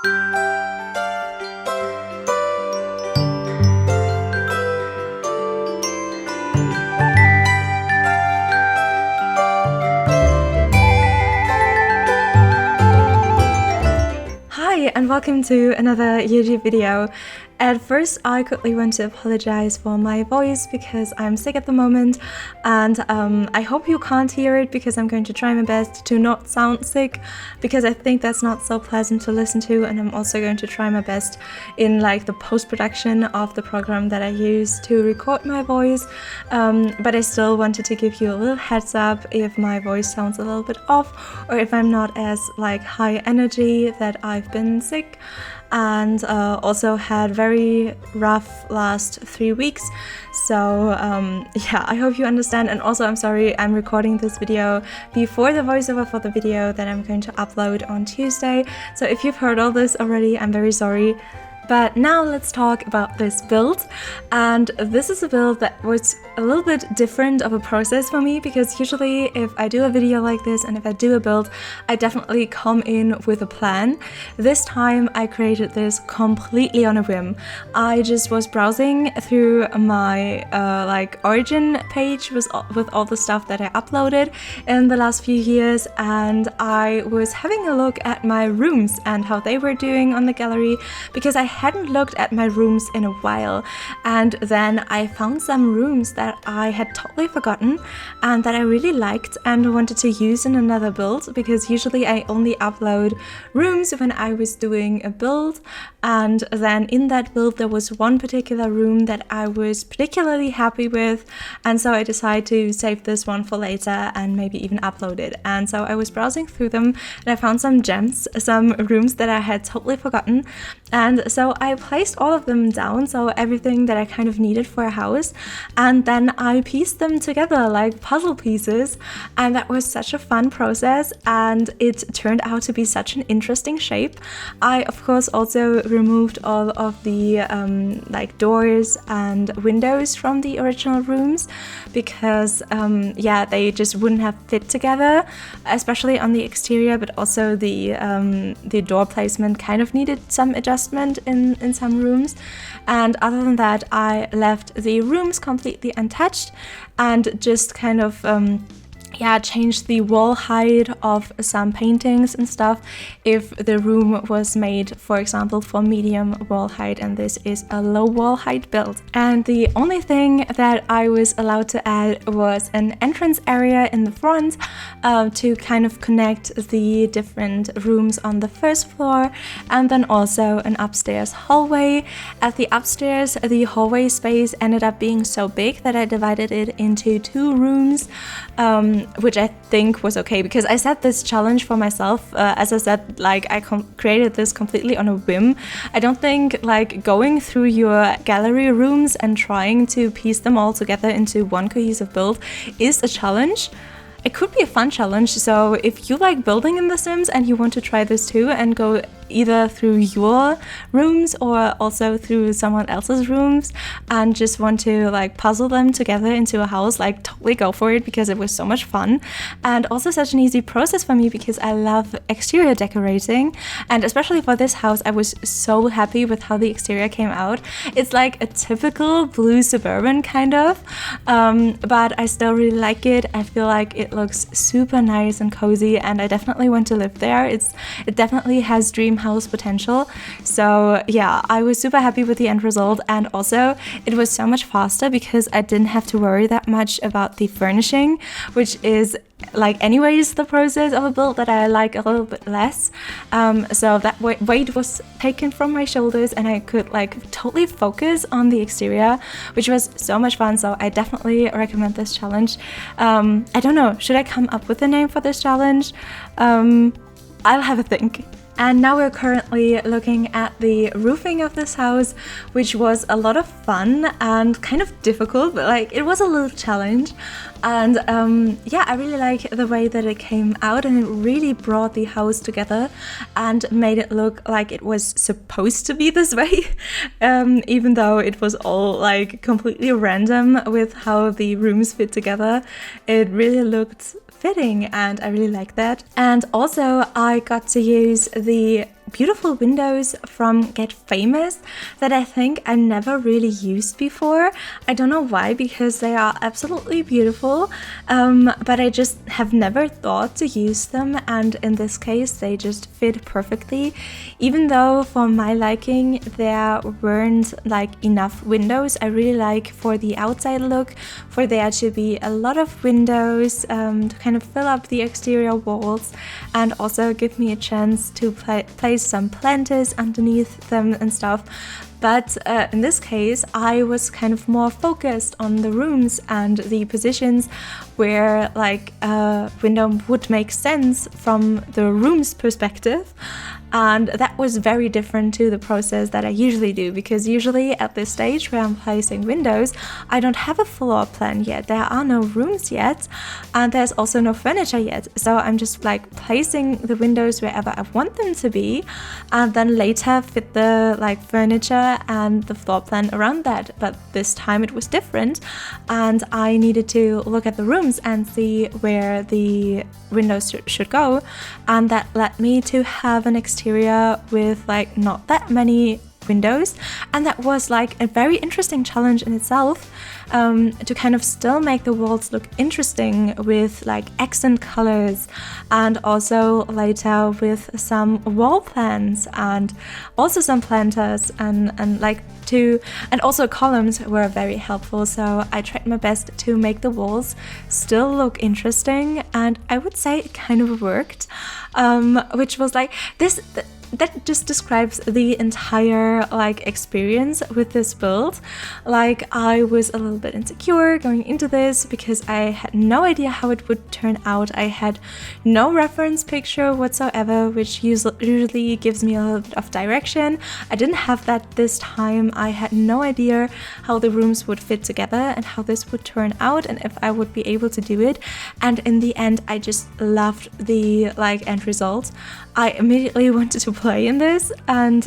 Hi and welcome to another YouTube video. At first, I quickly want to apologize for my voice because I'm sick at the moment, and I hope you can't hear it because I'm going to try my best to not sound sick, because I think that's not so pleasant to listen to, and I'm also going to try my best in like the post-production of the program that I use to record my voice, but I still wanted to give you a little heads up if my voice sounds a little bit off or if I'm not as like high energy, that I've been sick and also had very rough last 3 weeks. So yeah, I hope you understand. And also I'm sorry, I'm recording this video before the voiceover for the video that I'm going to upload on Tuesday. So if you've heard all this already, I'm very sorry. But now let's talk about this build. And this is a build that was a little bit different of a process for me, because usually if I do a video like this and if I do a build, I definitely come in with a plan. This time I created this completely on a whim. I just was browsing through my like Origin page with all the stuff that I uploaded in the last few years, and I was having a look at my rooms and how they were doing on the gallery, because I hadn't looked at my rooms in a while. And then I found some rooms that I had totally forgotten and that I really liked and wanted to use in another build, because usually I only upload rooms when I was doing a build, and then in that build there was one particular room that I was particularly happy with, and so I decided to save this one for later and maybe even upload it. And so I was browsing through them and I found some gems, some rooms that I had totally forgotten, and so I placed all of them down, so everything that I kind of needed for a house, and then I pieced them together like puzzle pieces, and that was such a fun process and it turned out to be such an interesting shape. I of course also removed all of the like doors and windows from the original rooms, because yeah, they just wouldn't have fit together, especially on the exterior, but also the door placement kind of needed some adjustment in some rooms. And other than that, I left the rooms completely untouched and just kind of yeah, changed the wall height of some paintings and stuff if the room was made, for example, for medium wall height, and this is a low wall height build. And the only thing that I was allowed to add was an entrance area in the front to kind of connect the different rooms on the first floor, and then also an upstairs hallway. At the upstairs, the hallway space ended up being so big that I divided it into 2 rooms, which I think was okay, because I set this challenge for myself. As I said, like I created this completely on a whim. I don't think like going through your gallery rooms and trying to piece them all together into one cohesive build is a challenge. It could be a fun challenge, so if you like building in The Sims and you want to try this too and go either through your rooms or also through someone else's rooms and just want to like puzzle them together into a house, like totally go for it, because it was so much fun and also such an easy process for me because I love exterior decorating, and especially for this house I was so happy with how the exterior came out. It's like a typical blue Suburban kind of, but I still really like it. I feel like it looks super nice and cozy and I definitely want to live there. It definitely has dream house potential. So yeah, I was super happy with the end result, and also it was so much faster because I didn't have to worry that much about the furnishing, which is like anyways the process of a build that I like a little bit less. So that weight was taken from my shoulders and I could like totally focus on the exterior, which was so much fun. So I definitely recommend this challenge. I don't know, should I come up with a name for this challenge? I'll have a think. And now we're currently looking at the roofing of this house, which was a lot of fun and kind of difficult, but like it was a little challenge. And yeah, I really like the way that it came out, and it really brought the house together and made it look like it was supposed to be this way, even though it was all like completely random with how the rooms fit together. It really looked fitting and I really like that. And also I got to use the beautiful windows from Get Famous that I think I never really used before. I don't know why, because they are absolutely beautiful, but I just have never thought to use them, and in this case they just fit perfectly, even though for my liking there weren't like enough windows. I really like for the outside look for there to be a lot of windows to kind of fill up the exterior walls and also give me a chance to place some planters underneath them and stuff. But in this case, I was kind of more focused on the rooms and the positions where like a window would make sense from the room's perspective. And that was very different to the process that I usually do, because usually at this stage where I'm placing windows, I don't have a floor plan yet. There are no rooms yet, and there's also no furniture yet. So I'm just like placing the windows wherever I want them to be, and then later fit the like furniture and the floor plan around that. But this time it was different, and I needed to look at the rooms and see where the windows should go, and that led me to have an exterior with like not that many windows, and that was like a very interesting challenge in itself, to kind of still make the walls look interesting with like accent colors, and also later with some wall plants and also some planters and like and also columns were very helpful. So I tried my best to make the walls still look interesting, and I would say it kind of worked, which was like this. That just describes the entire like experience with this build. Like I was a little bit insecure going into this because I had no idea how it would turn out. I had no reference picture whatsoever, which usually gives me a little bit of direction. I didn't have that this time. I had no idea how the rooms would fit together and how this would turn out and if I would be able to do it. And in the end, I just loved the like end result. I immediately wanted to play in this and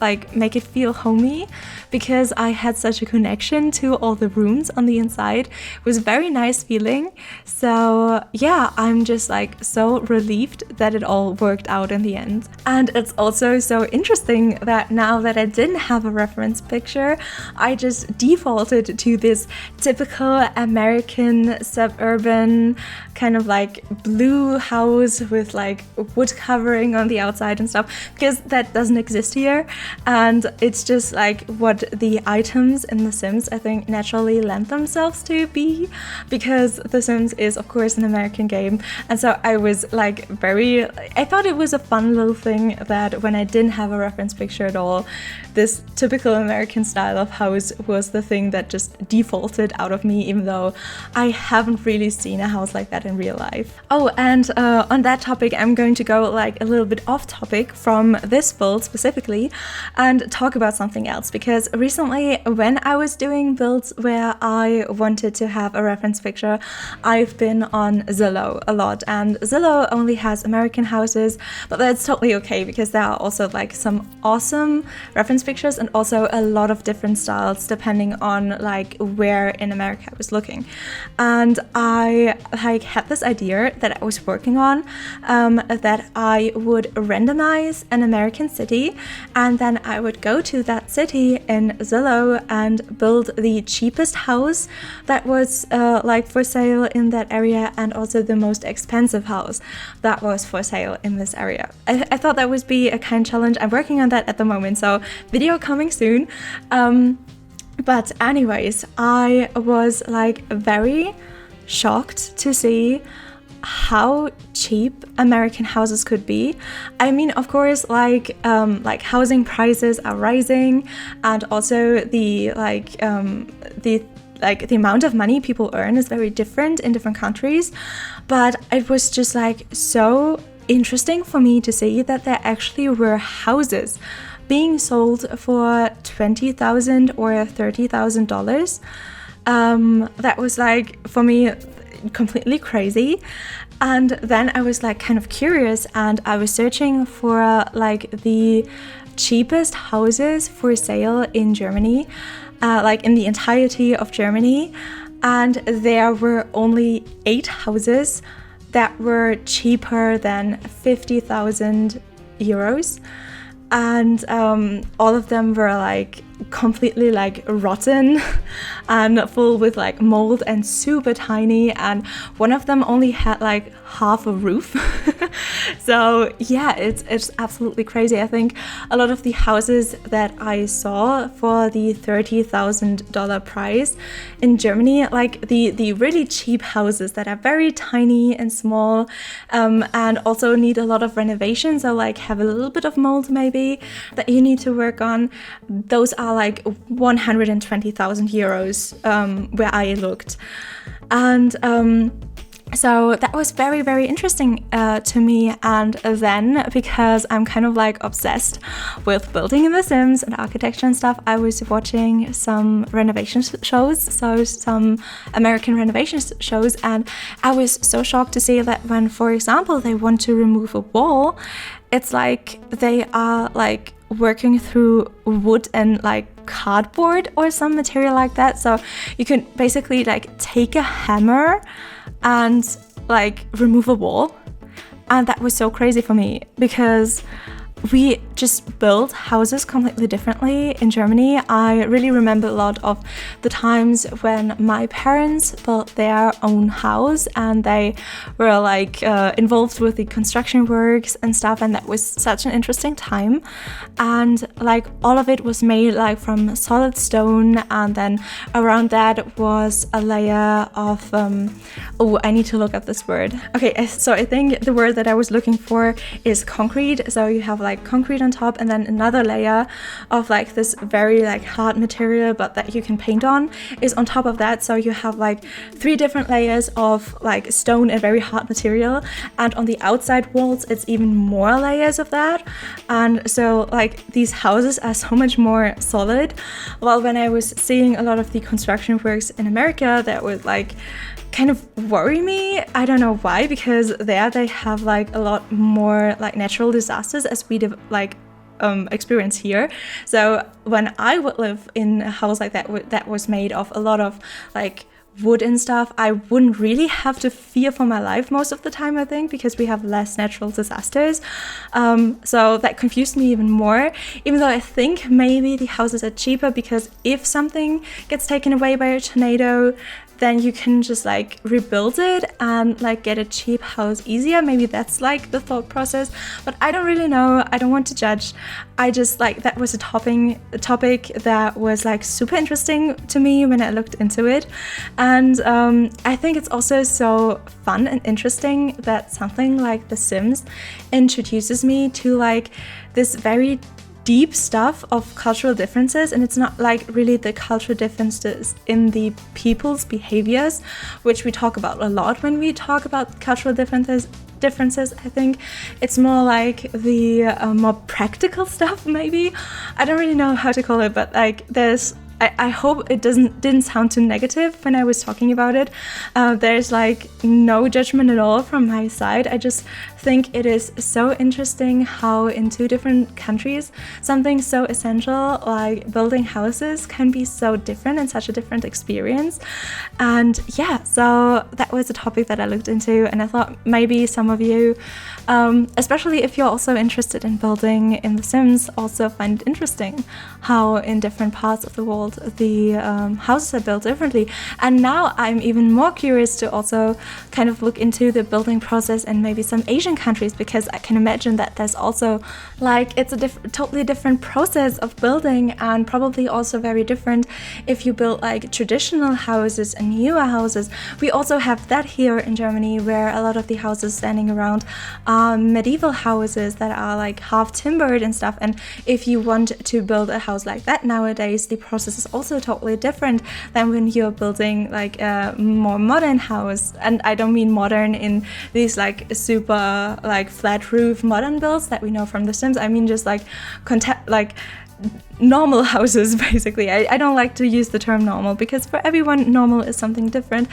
like make it feel homey, because I had such a connection to all the rooms on the inside. It was a very nice feeling. So yeah, I'm just like so relieved that it all worked out in the end. And it's also so interesting that now that I didn't have a reference picture, I just defaulted to this typical American suburban kind of like blue house with like wood covering on the outside and stuff, because that doesn't exist here, and it's just like what the items in The Sims I think naturally lend themselves to be, because The Sims is of course an American game. And so I was like I thought it was a fun little thing that when I didn't have a reference picture at all, this typical American style of house was the thing that just defaulted out of me, even though I haven't really seen a house like that in real life. Oh, and on that topic, I'm going to go like a little bit off topic from this build specifically and talk about something else, because recently when I was doing builds where I wanted to have a reference picture, I've been on Zillow a lot, and Zillow only has American houses, but that's totally okay because there are also like some awesome reference pictures and also a lot of different styles depending on like where in America I was looking. And I like had this idea that I was working on, that I would randomize an American city, and then I would go to that city in Zillow and build the cheapest house that was like for sale in that area, and also the most expensive house that was for sale in this area. I thought that would be a kind challenge. I'm working on that at the moment, so video coming soon. But anyways, I was like very shocked to see how cheap American houses could be. I mean, of course, like housing prices are rising, and also the amount of money people earn is very different in different countries. But it was just like so interesting for me to see that there actually were houses being sold for $20,000 or $30,000. That was like for me completely crazy. And then I was like kind of curious, and I was searching for like the cheapest houses for sale in Germany, like in the entirety of Germany, and there were only 8 houses that were cheaper than 50,000 euros. and all of them were like completely like rotten and full with like mold and super tiny, and one of them only had like half a roof. So yeah, it's absolutely crazy. I think a lot of the houses that I saw for the $30,000 price in Germany, like the really cheap houses that are very tiny and small, and also need a lot of renovations, so like have a little bit of mold maybe that you need to work on, those are like 120,000 euros where I looked. And so that was very, very interesting to me. And then, because I'm kind of like obsessed with building in The Sims and architecture and stuff, I was watching some renovation shows, so some American renovation shows, and I was so shocked to see that when, for example, they want to remove a wall, it's like they are like working through wood and like cardboard or some material like that. So you can basically like take a hammer and like remove a wall. And that was so crazy for me, because we just build houses completely differently in Germany. I really remember a lot of the times when my parents built their own house and they were like involved with the construction works and stuff, and that was such an interesting time. And like all of it was made like from solid stone, and then around that was a layer of oh, I need to look up this word. Okay, so I think the word that I was looking for is concrete. So you have like concrete on top, and then another layer of like this very like hard material but that you can paint on is on top of that. So you have like 3 different layers of like stone and very hard material, and on the outside walls it's even more layers of that. And so like these houses are so much more solid. Well, when I was seeing a lot of the construction works in America, that would like kind of worry me. I don't know why, because there they have like a lot more like natural disasters as we experience here. So when I would live in a house like that was made of a lot of like wood and stuff, I wouldn't really have to fear for my life most of the time, I think, because we have less natural disasters. So that confused me even more, even though I think maybe the houses are cheaper, because if something gets taken away by a tornado, then you can just like rebuild it and like get a cheap house easier. Maybe that's like the thought process, but I don't really know. I don't want to judge. I just like, that was a topic that was like super interesting to me when I looked into it. And I think it's also so fun and interesting that something like The Sims introduces me to like this very deep stuff of cultural differences, and it's not like really the cultural differences in the people's behaviors, which we talk about a lot when we talk about cultural differences. I think it's more like the more practical stuff, maybe. I don't really know how to call it, but like I hope it didn't sound too negative when I was talking about it. There's like no judgment at all from my side. I just think it is so interesting how in 2 different countries something so essential like building houses can be so different and such a different experience. And yeah, so that was a topic that I looked into, and I thought maybe some of you, especially if you're also interested in building in The Sims, also find it interesting how in different parts of the world the houses are built differently. And now I'm even more curious to also kind of look into the building process in maybe some Asian countries, because I can imagine that there's also like it's a totally different process of building, and probably also very different if you build like traditional houses and newer houses. We also have that here in Germany, where a lot of the houses standing around are medieval houses that are like half timbered and stuff. And if you want to build a house like that nowadays, the process is also totally different than when you're building like a more modern house. And I don't mean modern in these like super like flat roof modern builds that we know from The Sims. I mean just like normal houses, basically. I don't like to use the term normal, because for everyone normal is something different,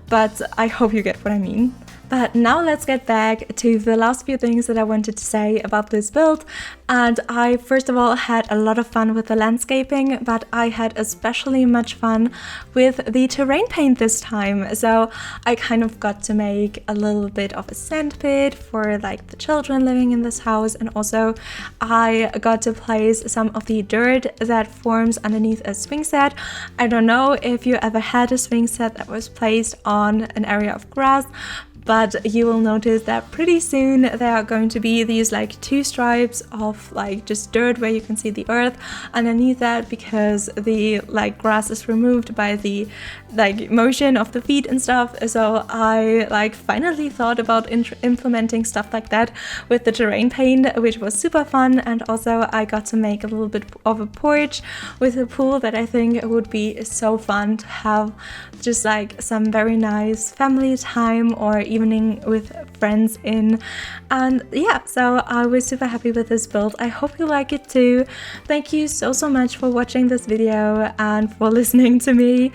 but I hope you get what I mean. But now let's get back to the last few things that I wanted to say about this build. And I first of all had a lot of fun with the landscaping, but I had especially much fun with the terrain paint this time. So I kind of got to make a little bit of a sand pit for like the children living in this house, and also I got to place some of the dirt that forms underneath a swing set. I don't know if you ever had a swing set that was placed on an area of grass, but you will notice that pretty soon there are going to be these like two stripes of like just dirt where you can see the earth underneath that, because the like grass is removed by the like motion of the feet and stuff. So I like finally thought about implementing stuff like that with the terrain paint, which was super fun. And also I got to make a little bit of a porch with a pool that I think would be so fun to have just like some very nice family time or evening with friends in. And yeah, so I was super happy with this build. I hope you like it too. Thank you so much for watching this video and for listening to me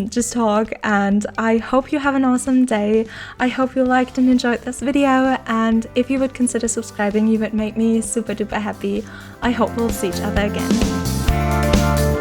just talk, and I hope you have an awesome day. I hope you liked and enjoyed this video, and if you would consider subscribing, you would make me super duper happy. I hope we'll see each other again.